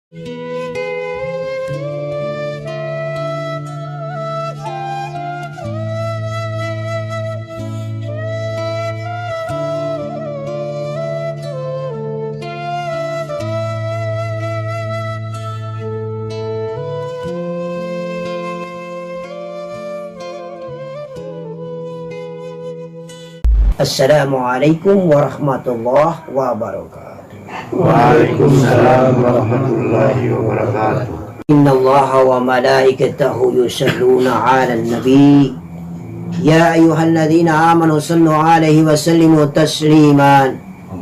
Assalamualaikum warahmatullahi wabarakatuh. Waalaikumsalam warahmatullahi wabarakatuh. Innallaha wa malaikatahu yusalluna 'alan nabi. Ya ayyuhalladzina amanu sallu 'alaihi wa sallimu tasliman.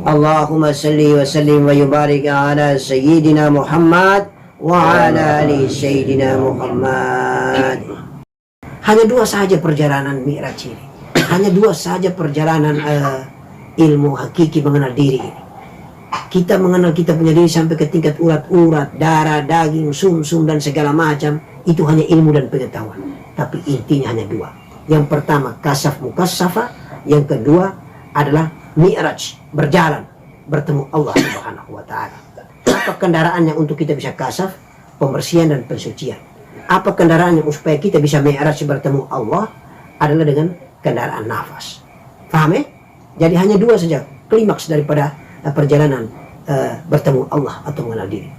Allahumma salli wa sallim wa yubarik ala sayyidina Muhammad wa ala ali sayyidina Muhammad. Hanya dua saja perjalanan Mi'raj ini. Hanya dua saja perjalanan ilmu hakiki mengenal diri ini. Kita mengenal kita punya diri sampai ke tingkat urat-urat, darah, daging, sum-sum dan segala macam. Itu hanya ilmu dan pengetahuan. Tapi intinya hanya dua. Yang pertama kasaf mukassafa, yang kedua adalah mi'raj, berjalan, bertemu Allah Subhanahu wa ta'ala. Apa kendaraannya untuk kita bisa kasaf? Pembersihan dan pensucian. Apa kendaraannya supaya kita bisa mi'raj bertemu Allah? Adalah dengan kendaraan nafas. Paham ya? Jadi hanya dua saja klimaks daripada perjalanan bertemu Allah atau mengenal diri.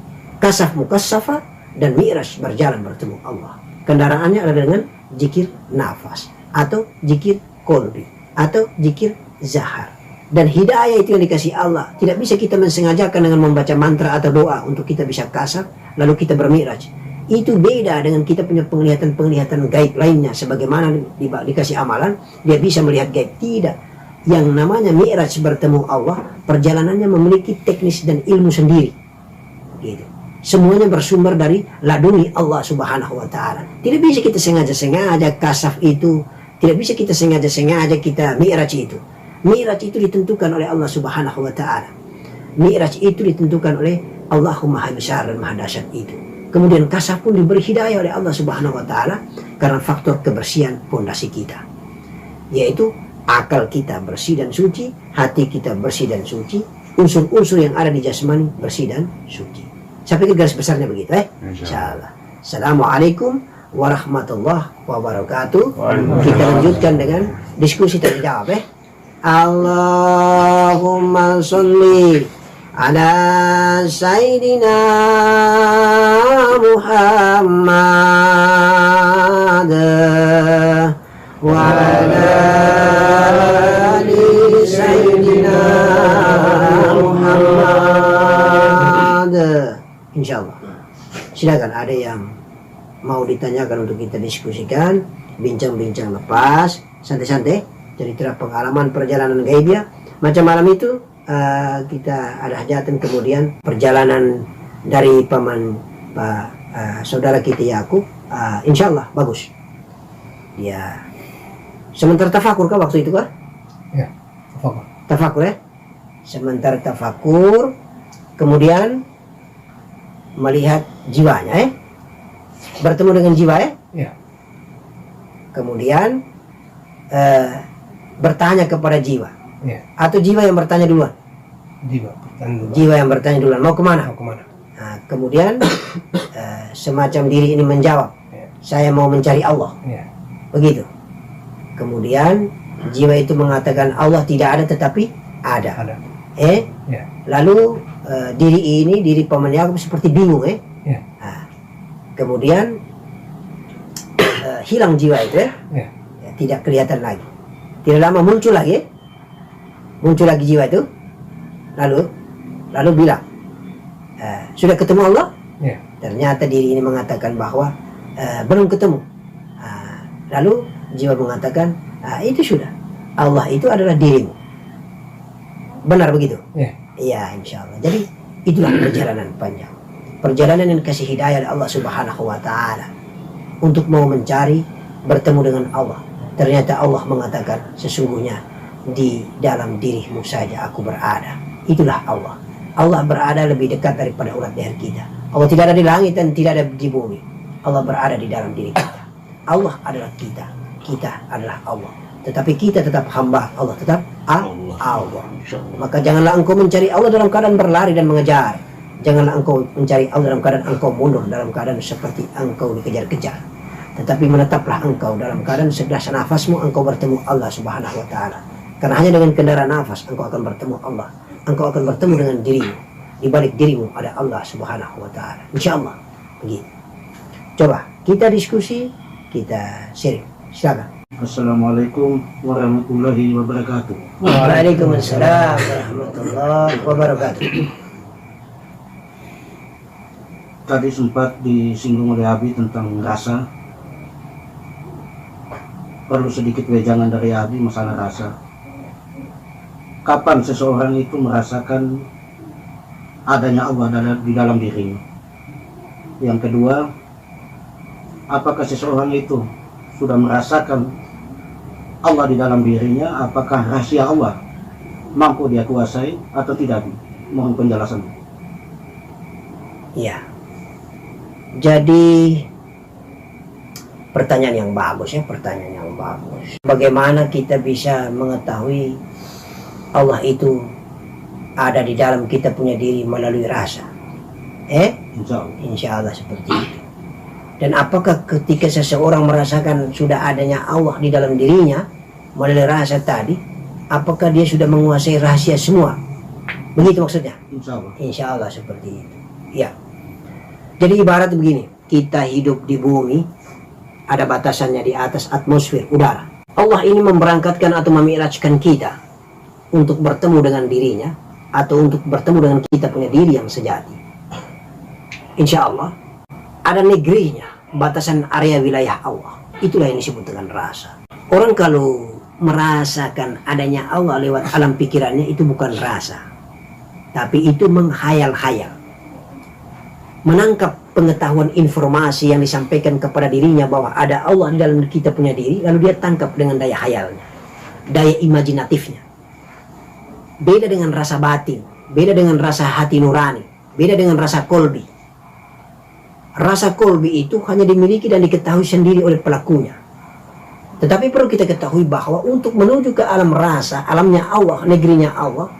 Kasaf mukassafa dan mi'raj, berjalan bertemu Allah. Kendaraannya adalah dengan zikir nafas atau zikir qalbi atau zikir zahar. Dan hidayah itu yang dikasih Allah. Tidak bisa kita mensengajakan dengan membaca mantra atau doa untuk kita bisa kasaf lalu kita bermi'raj. Itu beda dengan kita punya penglihatan-penglihatan gaib lainnya. Sebagaimana dikasih amalan, dia bisa melihat gaib. Tidak. Yang namanya mi'raj bertemu Allah, perjalanannya memiliki teknis dan ilmu sendiri. Gitu. Semuanya bersumber dari laduni Allah Subhanahu wa ta'ala. Tidak bisa kita sengaja-sengaja kasaf itu. Tidak bisa kita sengaja-sengaja kita mi'raj itu. Mi'raj itu ditentukan oleh Allah Subhanahu wa ta'ala. Mi'raj itu ditentukan oleh Allahumma maha besar dan maha dahsyat itu. Kemudian kasaf pun diberi hidayah oleh Allah Subhanahu wa ta'ala karena faktor kebersihan pondasi kita, yaitu akal kita bersih dan suci, hati kita bersih dan suci, unsur-unsur yang ada di jasmani bersih dan suci. Saya pikir garis besarnya begitu insyaallah. Assalamualaikum warahmatullahi wabarakatuh. Kita lanjutkan dengan diskusi tanya jawab Allahumma sholli ala sayyidina Muhammad wa ala ali sayyidina Muhammad. Insyaallah. Silakan, ada yang mau ditanyakan untuk kita diskusikan, bincang-bincang lepas, santai-santai, cerita pengalaman perjalanan gaibnya. Macam malam itu kita ada hajatan, kemudian perjalanan dari paman saudara kita Yakub, insyaallah bagus. Ya, sementara tafakur kah waktu itu kah? Ya, tafakur ya. Sementara tafakur, kemudian melihat jiwanya bertemu dengan jiwa ya. Kemudian bertanya kepada jiwa. Ya. Atau jiwa yang bertanya duluan? Jiwa yang bertanya duluan. Mau kemana? Nah, kemudian semacam diri ini menjawab, saya mau mencari Allah. Ya. Begitu. Kemudian jiwa itu mengatakan Allah tidak ada tetapi ada. Ya. Lalu diri paman Yakub seperti bingung Ya. Nah, kemudian hilang jiwa itu Ya. Ya, tidak kelihatan lagi. Tidak lama muncul lagi jiwa itu, lalu bilang, sudah ketemu Allah? Ya. Ternyata diri ini mengatakan bahwa belum ketemu. Lalu jiwa mengatakan, itu sudah, Allah itu adalah dirimu. Benar begitu? Ya. Iya, insyaallah. Jadi itulah perjalanan panjang, perjalanan yang dikasih hidayah oleh Allah Subhanahu wa ta'ala untuk mau mencari bertemu dengan Allah. Ternyata Allah mengatakan, sesungguhnya di dalam dirimu saja aku berada. Itulah Allah. Allah berada lebih dekat daripada urat leher kita. Allah tidak ada di langit dan tidak ada di bumi. Allah berada di dalam diri kita. Allah adalah kita. Kita adalah Allah. Tetapi kita tetap hamba. Allah tetap Allah. Maka janganlah engkau mencari Allah dalam keadaan berlari dan mengejar. Janganlah engkau mencari Allah dalam keadaan engkau mundur, dalam keadaan seperti engkau dikejar-kejar. Tetapi menetaplah engkau dalam keadaan segelas nafasmu engkau bertemu Allah Subhanahu wa taala. Karena hanya dengan kendaraan nafas engkau akan bertemu Allah. Engkau akan bertemu dengan dirimu. Di balik dirimu ada Allah Subhanahu wa taala. Insyaallah. Begitu. Coba kita diskusi, kita sharing. Silakan. Assalamualaikum warahmatullahi wabarakatuh. Waalaikumsalam warahmatullahi wabarakatuh. Tadi sempat disinggung oleh Abi tentang rasa. Perlu sedikit wejangan dari Abi masalah rasa. Kapan seseorang itu merasakan adanya Allah di dalam dirinya? Yang kedua, apakah seseorang itu sudah merasakan Allah di dalam dirinya? Apakah rahasia Allah mampu dia kuasai atau tidak? Mohon penjelasan. Ya. Jadi pertanyaan yang bagus ya, pertanyaan yang bagus. Bagaimana kita bisa mengetahui Allah itu ada di dalam kita punya diri melalui rasa? Insya Allah seperti itu. Dan apakah ketika seseorang merasakan sudah adanya Allah di dalam dirinya melalui rasa tadi, apakah dia sudah menguasai rahasia semua? Begitu maksudnya? Insya Allah seperti itu. Ya. Jadi ibarat begini, kita hidup di bumi, ada batasannya di atas atmosfer udara. Allah ini memberangkatkan atau memi'rajkan kita untuk bertemu dengan dirinya atau untuk bertemu dengan kita punya diri yang sejati. Insya Allah ada negerinya, batasan area wilayah Allah. Itulah yang disebut dengan rasa. Orang kalau merasakan adanya Allah lewat alam pikirannya, itu bukan rasa, tapi itu menghayal-hayal, menangkap pengetahuan informasi yang disampaikan kepada dirinya bahwa ada Allah di dalam kita punya diri, lalu dia tangkap dengan daya hayalnya, daya imajinatifnya. Beda dengan rasa batin, beda dengan rasa hati nurani, beda dengan rasa kolbi. Rasa kolbi itu hanya dimiliki dan diketahui sendiri oleh pelakunya. Tetapi perlu kita ketahui bahwa untuk menuju ke alam rasa, alamnya Allah, negerinya Allah,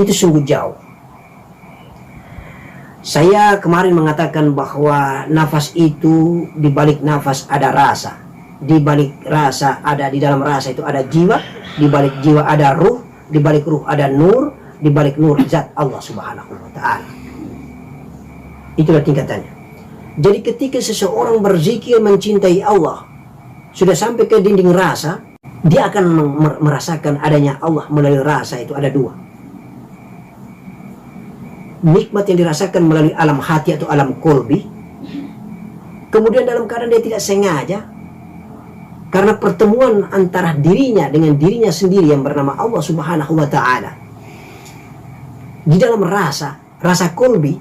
itu sungguh jauh. Saya kemarin mengatakan bahwa nafas itu, di balik nafas ada rasa, di balik rasa ada, di dalam rasa itu ada jiwa, di balik jiwa ada ruh, di balik ruh ada nur, di balik nur zat Allah Subhanahu wa taala. Itulah tingkatannya. Jadi ketika seseorang berzikir mencintai Allah, sudah sampai ke dinding rasa, dia akan merasakan adanya Allah melalui rasa. Itu ada dua. Nikmat yang dirasakan melalui alam hati atau alam kolbi. Kemudian dalam keadaan dia tidak sengaja, karena pertemuan antara dirinya dengan dirinya sendiri yang bernama Allah Subhanahu wa ta'ala, di dalam rasa kolbi,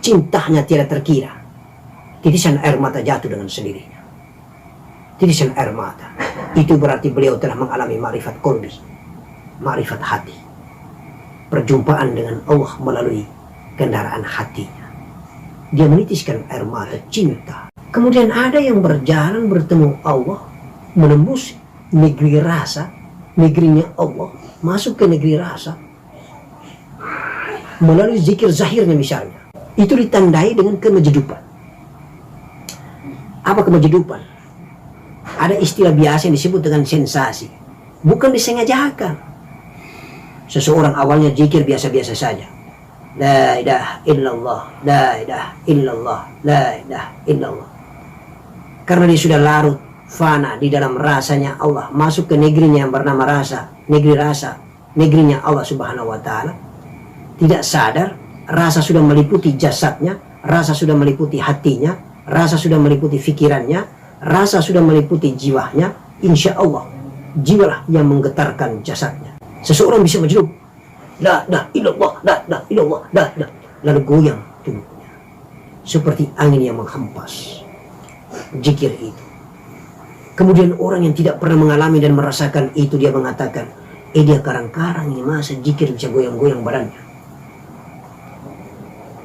cintanya tiada terkira. Titisan air mata jatuh dengan sendirinya. Titisan air mata. Itu berarti beliau telah mengalami ma'rifat kolbi, ma'rifat hati. Perjumpaan dengan Allah melalui kendaraan hatinya. Dia menitiskan air mata cinta. Kemudian ada yang berjalan bertemu Allah, menembus negeri rasa, negerinya Allah, masuk ke negeri rasa melalui zikir zahirnya misalnya. Itu ditandai dengan kemejedupan. Apa kemejedupan? Ada istilah biasa yang disebut dengan sensasi. Bukan disengajakan. Seseorang awalnya zikir biasa-biasa saja. La ilaha illallah, la ilaha illallah, la ilaha illallah. Karena dia sudah larut, fana di dalam rasanya Allah, masuk ke negerinya yang bernama rasa, negerinya Allah Subhanahu wa ta'ala. Tidak sadar, rasa sudah meliputi jasadnya, rasa sudah meliputi hatinya, rasa sudah meliputi fikirannya, rasa sudah meliputi jiwanya. Insya Allah, jiwalah yang menggetarkan jasadnya. Seseorang bisa menjawab, la ilaha illallah, la ilaha illallah, la ilaha, lalu goyang tubuhnya seperti angin yang menghempas. Zikir itu. Kemudian orang yang tidak pernah mengalami dan merasakan itu, dia mengatakan, dia karang-karang ini masa zikir bisa goyang-goyang badannya.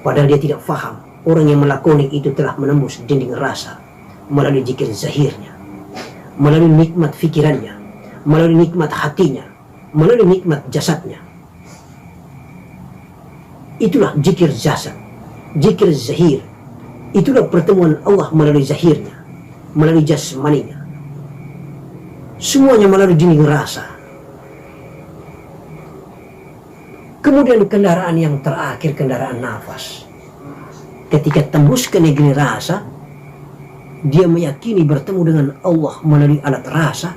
Padahal dia tidak faham, orang yang melakoni itu telah menembus dinding rasa melalui zikir zahirnya, melalui nikmat fikirannya, melalui nikmat hatinya, melalui nikmat jasadnya. Itulah zikir jasad, zikir zahir. Itulah pertemuan Allah melalui zahirnya, melalui jasmaninya. Semuanya melalui dinding rasa. Kemudian kendaraan yang terakhir, kendaraan nafas. Ketika tembus ke negeri rasa, dia meyakini bertemu dengan Allah melalui alat rasa.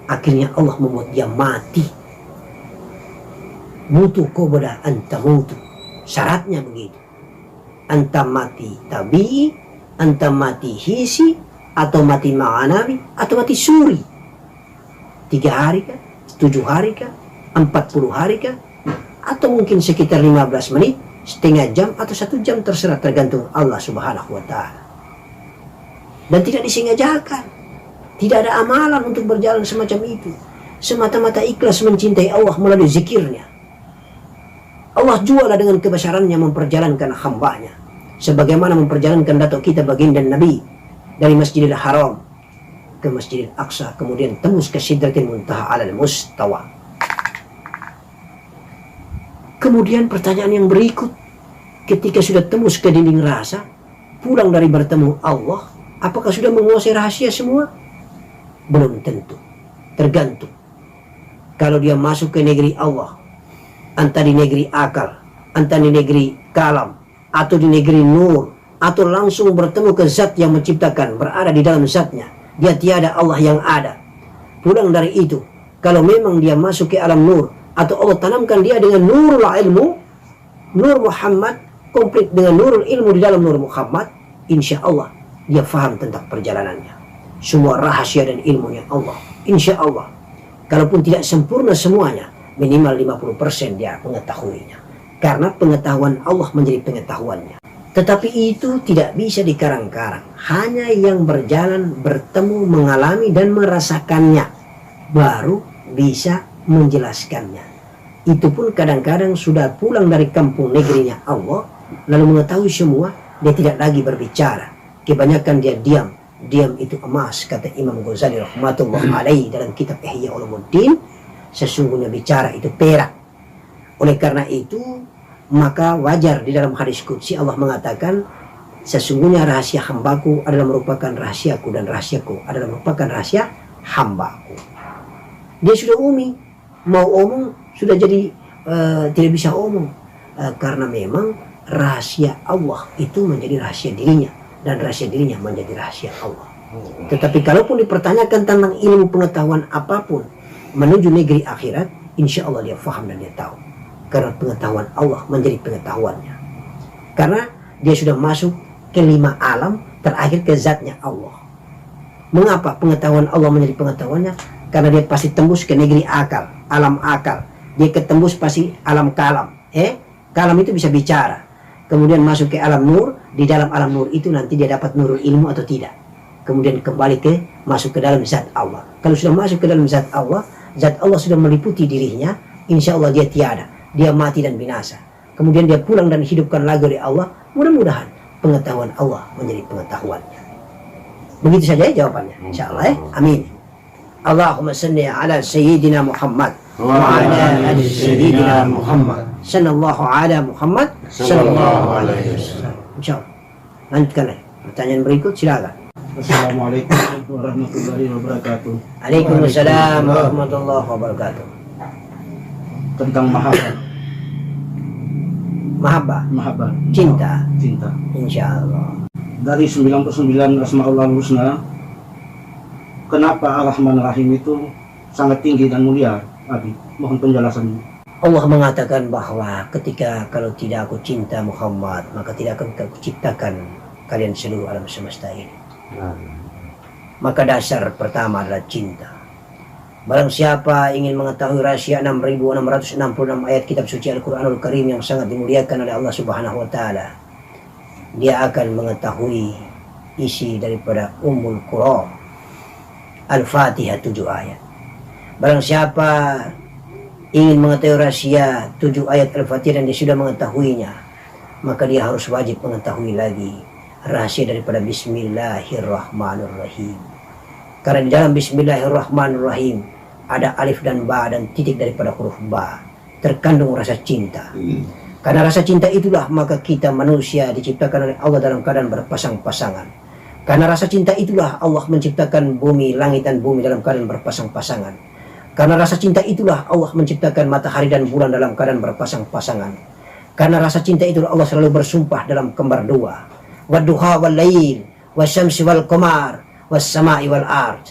Akhirnya Allah membuat dia mati. Mutu qabla anta mutu. Syaratnya begitu. Anta mati tabi'i, anta mati hisi, atau mati ma'anawi, atau mati suri. 3 hari kah? 7 hari kah? 40 hari kah? Atau mungkin sekitar 15 menit, setengah jam, atau 1 jam, terserah, tergantung Allah subhanahu wa ta'ala. Dan tidak disengajakan. Tidak ada amalan untuk berjalan semacam itu. Semata-mata ikhlas mencintai Allah melalui zikirnya. Allah jualah dengan kebesarannya memperjalankan hambanya. Sebagaimana memperjalankan datuk kita baginda Nabi dari Masjidil Haram ke Masjidil Aqsa, kemudian tembus ke Sidratil Muntaha alal mustawa. Kemudian pertanyaan yang berikut, ketika sudah tembus ke dinding rasa, pulang dari bertemu Allah, apakah sudah menguasai rahasia semua? Belum tentu. Tergantung. Kalau dia masuk ke negeri Allah, entah di negeri akal, entah di negeri kalam, atau di negeri nur, atau langsung bertemu ke zat yang menciptakan, berada di dalam zatnya, dia tiada Allah yang ada. Pulang dari itu, kalau memang dia masuk ke alam nur, atau Allah tanamkan dia dengan nurul ilmu, nur Muhammad, komplit dengan nurul ilmu di dalam nur Muhammad, insya Allah dia faham tentang perjalanannya. Semua rahasia dan ilmunya Allah, insya Allah. Kalaupun tidak sempurna semuanya, minimal 50% dia mengetahuinya. Karena pengetahuan Allah menjadi pengetahuannya. Tetapi itu tidak bisa dikarang-karang. Hanya yang berjalan, bertemu, mengalami, dan merasakannya, baru bisa menjelaskannya. Itu pun kadang-kadang sudah pulang dari kampung negerinya Allah, lalu mengetahui semua, dia tidak lagi berbicara. Kebanyakan dia diam. Diam itu emas, kata Imam Ghazali rahmatullah alaihi dalam kitab Ihya Ulumuddin. Sesungguhnya bicara itu perak. Oleh karena itu, maka wajar di dalam hadis qudsi Allah mengatakan, sesungguhnya rahasia hambaku adalah merupakan rahasiaku, dan rahasiaku adalah merupakan rahasia hambaku. Dia sudah umi, mau omong sudah jadi tidak bisa omong, karena memang rahasia Allah itu menjadi rahasia dirinya, dan rahasia dirinya menjadi rahasia Allah. Tetapi kalaupun dipertanyakan tentang ilmu pengetahuan apapun menuju negeri akhirat, insya Allah dia faham dan dia tahu. Karena pengetahuan Allah menjadi pengetahuannya. Karena dia sudah masuk ke 5 alam, terakhir ke zatnya Allah. Mengapa pengetahuan Allah menjadi pengetahuannya? Karena dia pasti tembus ke negeri akal, alam akal. Dia ketembus pasti alam kalam. Kalam itu bisa bicara. Kemudian masuk ke alam nur, di dalam alam nur itu nanti dia dapat nurul ilmu atau tidak. Kemudian kembali masuk ke dalam zat Allah. Kalau sudah masuk ke dalam zat Allah sudah meliputi dirinya, insya Allah dia tiada. Dia mati dan binasa. Kemudian dia pulang dan hidupkan lagi oleh Allah. Mudah-mudahan pengetahuan Allah menjadi pengetahuannya. Begitu saja jawabannya, insya Allah. Amin. Allahumma salli ala Sayyidina Muhammad wa ala ali Sayyidina Muhammad. Sallallahu ala Muhammad sallallahu alaihi wasallam. Insya Allah. Lanjutkan lagi. Pertanyaan berikut silakan. Assalamualaikum warahmatullahi wabarakatuh. Waalaikumsalam warahmatullahi wabarakatuh. Tentang mahabbah. Mahabbah. Cinta. Insya Allah. Dari 99 Asmaul Husna, kenapa Ar-Rahman Ar-Rahim itu sangat tinggi dan mulia? Abi, mohon penjelasannya. Allah mengatakan bahwa ketika kalau tidak aku cinta Muhammad, maka tidak akan aku ciptakan kalian seluruh alam semesta ini. Maka dasar pertama adalah cinta. Barang siapa ingin mengetahui rahasia 6666 ayat kitab suci Al-Quranul Karim yang sangat dimuliakan oleh Allah Subhanahu wa Ta'ala, dia akan mengetahui isi daripada Ummul Qura Al-Fatihah 7 ayat. Barang siapa ingin mengetahui rahasia 7 ayat Al-Fatihah dan dia sudah mengetahuinya, maka dia harus wajib mengetahui lagi rahasia daripada Bismillahirrahmanirrahim. Karena di dalam Bismillahirrahmanirrahim ada alif dan ba dan titik daripada huruf ba, terkandung rasa cinta. Karena rasa cinta itulah maka kita manusia diciptakan oleh Allah dalam keadaan berpasang-pasangan. Karena rasa cinta itulah Allah menciptakan bumi, langit dan bumi dalam keadaan berpasang-pasangan. Karena rasa cinta itulah Allah menciptakan matahari dan bulan dalam keadaan berpasang-pasangan. Karena rasa cinta itulah Allah selalu bersumpah dalam kembar dua. Wadduha wal lail, wasyamsi wal qamar, wassama'i wal ard.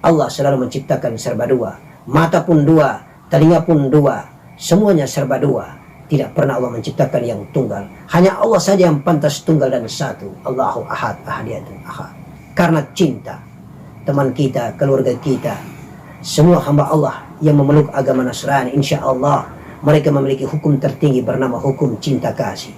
Allah selalu menciptakan serba dua. Mata pun dua, telinga pun dua, semuanya serba dua. Tidak pernah Allah menciptakan yang tunggal. Hanya Allah saja yang pantas tunggal dan satu. Allahu ahad, ahadiyatun ahad. Karena cinta, teman kita, keluarga kita, semua hamba Allah yang memeluk agama Nasrani, insya Allah mereka memiliki hukum tertinggi bernama hukum cinta kasih.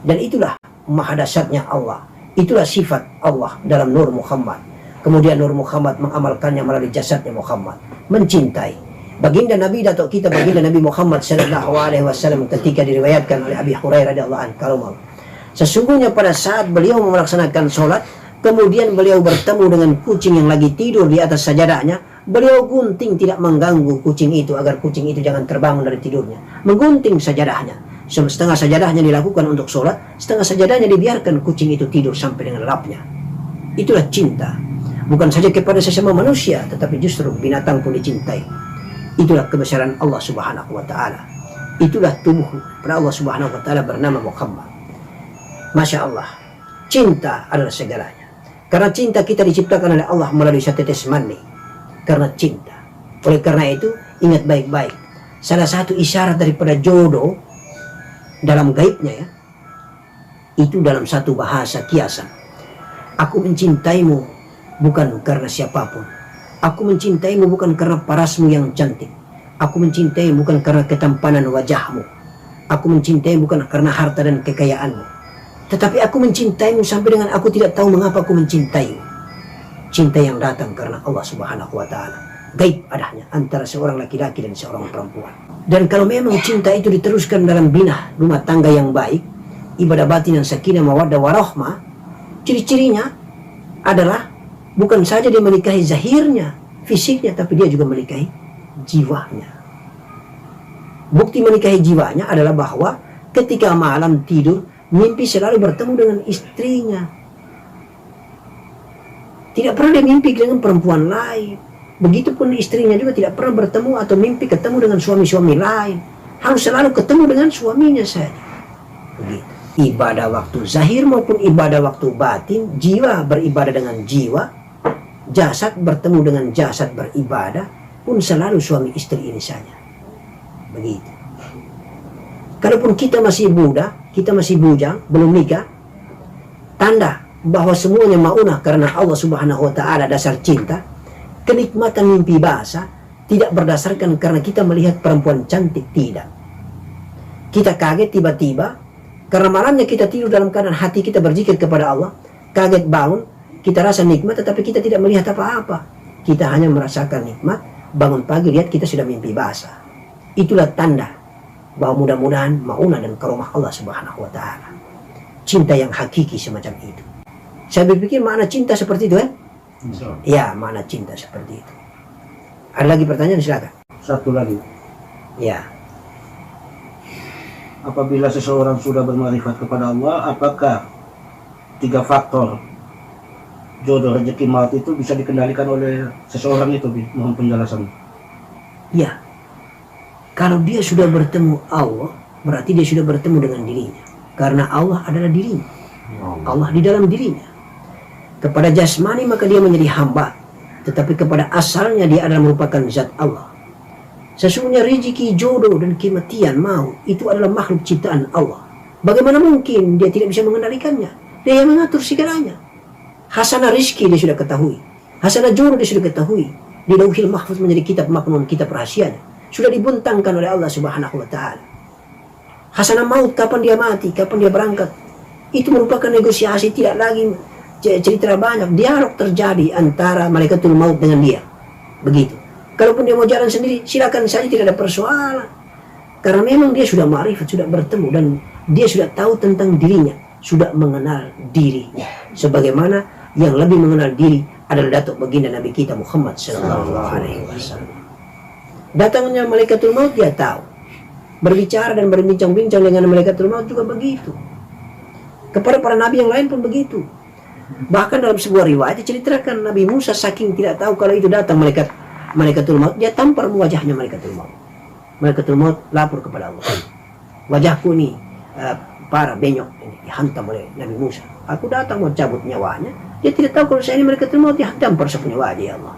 Dan itulah maha dahsyatnya Allah. Itulah sifat Allah dalam Nur Muhammad. Kemudian Nur Muhammad mengamalkannya melalui jasadnya Muhammad. Mencintai. Baginda Nabi datuk kita baginda Nabi Muhammad sallallahu alaihi wasallam ketika diriwayatkan oleh Abi Hurairah radhiyallahu anhu, sesungguhnya pada saat beliau melaksanakan sholat, kemudian beliau bertemu dengan kucing yang lagi tidur di atas sajadahnya. Beliau gunting tidak mengganggu kucing itu agar kucing itu jangan terbangun dari tidurnya. Menggunting sajadahnya. Setengah sajadahnya dilakukan untuk sholat, setengah sajadahnya dibiarkan kucing itu tidur sampai dengan lelapnya. Itulah cinta. Bukan saja kepada sesama manusia, tetapi justru binatang pun dicintai. Itulah kebesaran Allah Subhanahu wa Ta'ala. Itulah tubuh pada Allah Subhanahu wa Ta'ala bernama Muhammad. Masya Allah, cinta adalah segalanya. Karena cinta kita diciptakan oleh Allah melalui setetes mani. Karena cinta. Oleh karena itu, ingat baik-baik. Salah satu isyarat daripada jodoh dalam gaibnya ya, itu dalam satu bahasa kiasan. Aku mencintaimu bukan karena siapapun. Aku mencintaimu bukan karena parasmu yang cantik. Aku mencintaimu bukan karena ketampanan wajahmu. Aku mencintaimu bukan karena harta dan kekayaanmu. Tetapi aku mencintaimu sampai dengan aku tidak tahu mengapa aku mencintaimu. Cinta yang datang karena Allah Subhanahu wa Ta'ala. Gaib adanya antara seorang laki-laki dan seorang perempuan. Dan kalau memang cinta itu diteruskan dalam binah rumah tangga yang baik, ibadah batin yang sakinah mawaddah warahmah, ciri-cirinya adalah bukan saja dia menikahi zahirnya, fisiknya, tapi dia juga menikahi jiwanya. Bukti menikahi jiwanya adalah bahwa ketika malam tidur, mimpi selalu bertemu dengan istrinya. Tidak pernah dia mimpi dengan perempuan lain. Begitupun istrinya juga tidak pernah bertemu atau mimpi ketemu dengan suami-suami lain. Harus selalu ketemu dengan suaminya saja. Begitu. Ibadah waktu zahir maupun ibadah waktu batin, jiwa beribadah dengan jiwa, jasad bertemu dengan jasad beribadah, pun selalu suami istri ini saja. Begitu. Kalaupun kita masih muda, kita masih bujang, belum nikah, tanda bahwa semuanya maunah karena Allah Subhanahu wa Ta'ala dasar cinta. Kenikmatan mimpi basah tidak berdasarkan karena kita melihat perempuan cantik, tidak. Kita kaget tiba-tiba karena malamnya kita tidur dalam keadaan hati kita berzikir kepada Allah, kaget bangun, kita rasa nikmat tetapi kita tidak melihat apa-apa. Kita hanya merasakan nikmat, bangun pagi lihat kita sudah mimpi basah. Itulah tanda bahwa mudah-mudahan maunah dan karomah Allah Subhanahu wa Ta'ala. Cinta yang hakiki semacam itu. Saya berpikir makna cinta seperti itu kan? Ya, makna cinta seperti itu. Ada lagi pertanyaan, silakan. Satu lagi. Ya. Apabila seseorang sudah bermarifat kepada Allah, apakah 3 faktor jodoh, rezeki, maut itu bisa dikendalikan oleh seseorang itu? Mohon penjelasan. Ya. Kalau dia sudah bertemu Allah, berarti dia sudah bertemu dengan dirinya. Karena Allah adalah dirinya. Allah di dalam dirinya. Kepada jasmani maka dia menjadi hamba, tetapi kepada asalnya dia adalah merupakan zat Allah. Sesungguhnya rezeki, jodoh dan kematian, maut itu adalah makhluk ciptaan Allah. Bagaimana mungkin dia tidak bisa mengendalikannya? Dia yang mengatur segalanya. Hasanah rizki dia sudah ketahui, hasanah jodoh dia sudah ketahui. Di Lauhil Mahfuz menjadi kitab maknun, kitab rahasianya, sudah dibentangkan oleh Allah Subhanahu wa Ta'ala. Hasanah maut, kapan dia mati, kapan dia berangkat, itu merupakan negosiasi, tidak lagi cerita banyak, dialog terjadi antara malaikatul maut dengan dia. Begitu. Kalaupun dia mau jalan sendiri, silakan saja, tidak ada persoalan. Karena memang dia sudah ma'rifat, sudah bertemu, dan dia sudah tahu tentang dirinya, sudah mengenal dirinya. Sebagaimana yang lebih mengenal diri adalah datuk baginda Nabi kita Muhammad sallallahu alaihi wasallam. Datangnya malaikatul maut dia tahu. berbicara dan berbincang-bincang dengan malaikat maut juga begitu. Kepada para nabi yang lain pun begitu. Bahkan dalam sebuah riwayat diceritakan Nabi Musa saking tidak tahu kalau itu datang malaikatul maut, dia tampar wajahnya malaikatul maut. Malaikatul maut lapor kepada Allah, wajahku ini parah benyok, ini dihantam oleh Nabi Musa. Aku datang mau cabut nyawanya. Dia tidak tahu kalau saya ini malaikatul maut, dia tampar sepunya wajah ya Allah.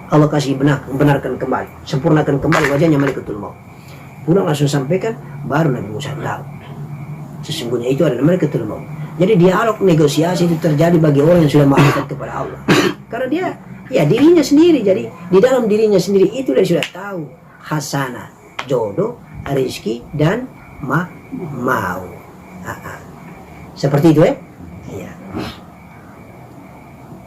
Allah kasih benarkan kembali, sempurnakan kembali wajahnya malaikatul maut. Pulang langsung sampaikan, baru Nabi Musa tahu sesungguhnya itu adalah malaikatul maut. Jadi dialog negosiasi itu terjadi bagi orang yang sudah makrifat kepada Allah. Karena dia ya dirinya sendiri, jadi di dalam dirinya sendiri itu dia sudah tahu hasanah, jodoh, rezeki dan mau. Seperti itu ya. Iya.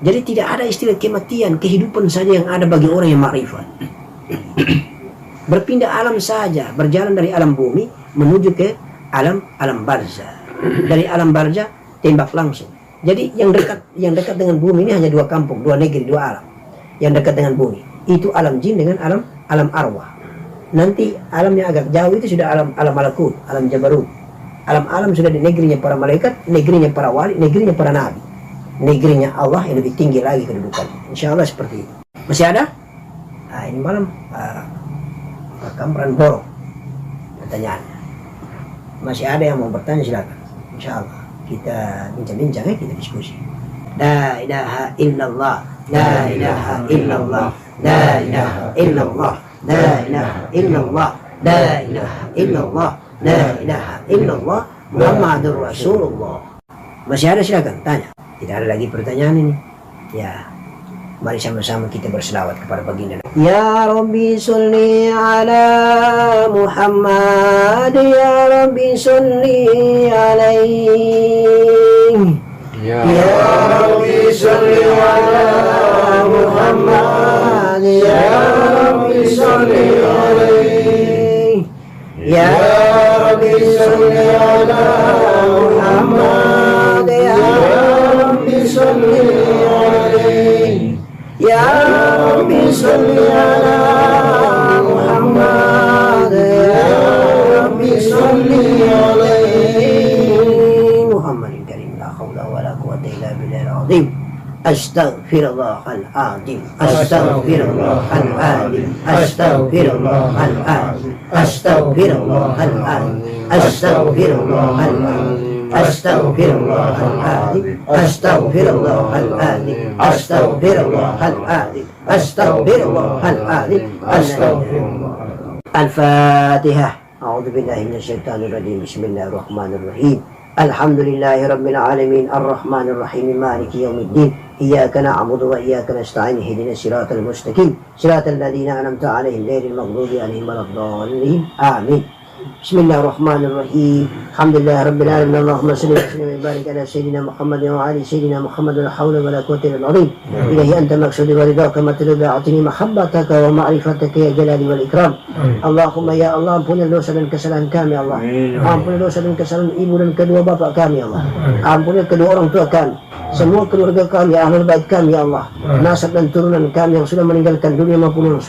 Jadi tidak ada istilah kematian, kehidupan saja yang ada bagi orang yang makrifat. Berpindah alam saja, berjalan dari alam bumi menuju ke alam barzah. Dari alam barzah tembak langsung. Jadi yang dekat dengan bumi ini hanya dua kampung, dua negeri, dua alam. Yang dekat dengan bumi itu alam jin dengan alam arwah. Nanti alam yang agak jauh itu sudah alam malakut, alam jabarut. Alam sudah di negerinya para malaikat, negerinya para wali, negerinya para nabi. Negerinya Allah yang lebih tinggi lagi kedudukan. Insya Allah seperti itu. Masih ada? Nah, ini malam Kamran Borok pertanyaannya. Masih ada yang mau bertanya silakan. Insya Allah kita bincang-bincang ya, kita diskusi. La ilaha illallah, la ilaha illallah, la ilaha illallah, la ilaha illallah, la ilaha illallah, la ilaha illallah, Muhammadur Rasulullah. Masih ada silakan tanya. Tidak ada lagi pertanyaan ini. Ya, mari sama-sama kita berselawat kepada baginda. Ya Rabbi salli ala Muhammad, ya Rabbi salli alaihi. Ya Rabbi salli ala Muhammad, ya Rabbi salli alaihi. Ya Rabbi salli ala Muhammad, ya Rabbi salli alaihi. Ya Rabbi salli ala Muhammad, ya Rabbi salli alaihi. Muhammadin karim, la hawla wa la quwwata illa billahil azim. Astaghfirullahal azim, astaghfirullahal azim, astaghfirullahal azim, astaghfirullahal azim, astaghfirullahal azim. Astaghfirullahaladzim, astaghfirullahaladzim, astaghfirullahaladzim, astaghfirullahaladzim, astaghfirullah. Al-Fatihah. A'udzu billahi minasyaitonir rajim. Bismillahirrahmanirrahim. Alhamdulillahi rabbil alamin, arrahmanir rahim, maliki yaumiddin. Iyyaka na'budu wa iyyaka nasta'in. Ihdinas siratal mustaqim, siratal ladzina an'amta 'alaihim ghairil maghdubi 'alaihim waladdallin. Amin. Bismillahirrahmanirrahim. Alhamdulillah rabbil alamin. Allahumma shalli wa sallim wa barik ala sayyidina Muhammad wa ali sayyidina Muhammad. La hawla wa la quwwata illa billah. Ilahi anta maqsudi wa ridaka matlubi a'tini mahabbataka wa ma'rifataka ya jalali wal ikram. Allahumma ya Allah, ampuni dosa dan kesalahan kami Allah. Ampuni dosa dan kesalahan ibu dan kedua bapak kami Allah. Ampuni kedua orang tua kami, semua keluarga kami, ahlul bait kami ya Allah. Nasab dan turunan kami yang sudah meninggalkan dunia maupun yang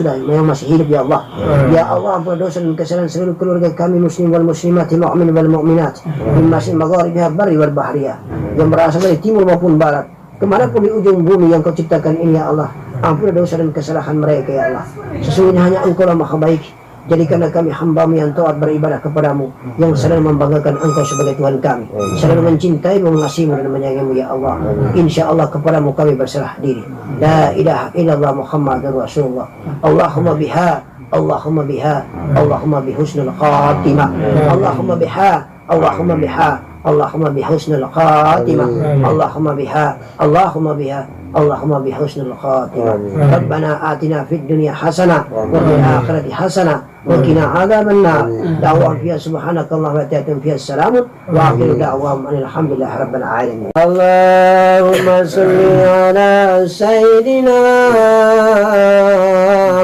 masih hidup ya Allah. Ya Allah, ampuni dosa dan kesalahan seluruh keluarga kami muslim wal muslimat, mu'min wal mu'minat, min masyriq magharibiha barri wal bahriya, yang berasal dari timur maupun barat, kemanapun di ujung bumi yang kau ciptakan ini ya Allah. Ampuni dosa dan kesalahan mereka ya Allah. Sesungguhnya hanya Engkau lah maha baik. Jadikanlah kami hamba-Mu yang taat beribadah kepadamu, yang selalu membanggakan Engkau sebagai Tuhan kami, selalu mencintai-Mu, mengasihi-Mu dan menyayangi-Mu ya Allah. Insya Allah kepadamu kami berserah diri. La ilaha illallah Muhammadur Rasulullah. Allahumma biha, Allahumma biha, Allahumma bihusnul khatimah, Allahumma biha, Allahumma biha, Allahumma bihusnul khatimah, Allahumma biha, Allahumma biha, Allahumma bihusnul khatimah. Rabbana atina fid dunya hasanah wa fil akhirati hasanah wa qina adzaban nar. Da'wa fiha subhanakallahumma wa ta'ala fiha salamun wa akhiru da'wahum alhamdulillahi rabbil alamin. Allahumma salli ala sayyidina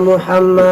Muhammad.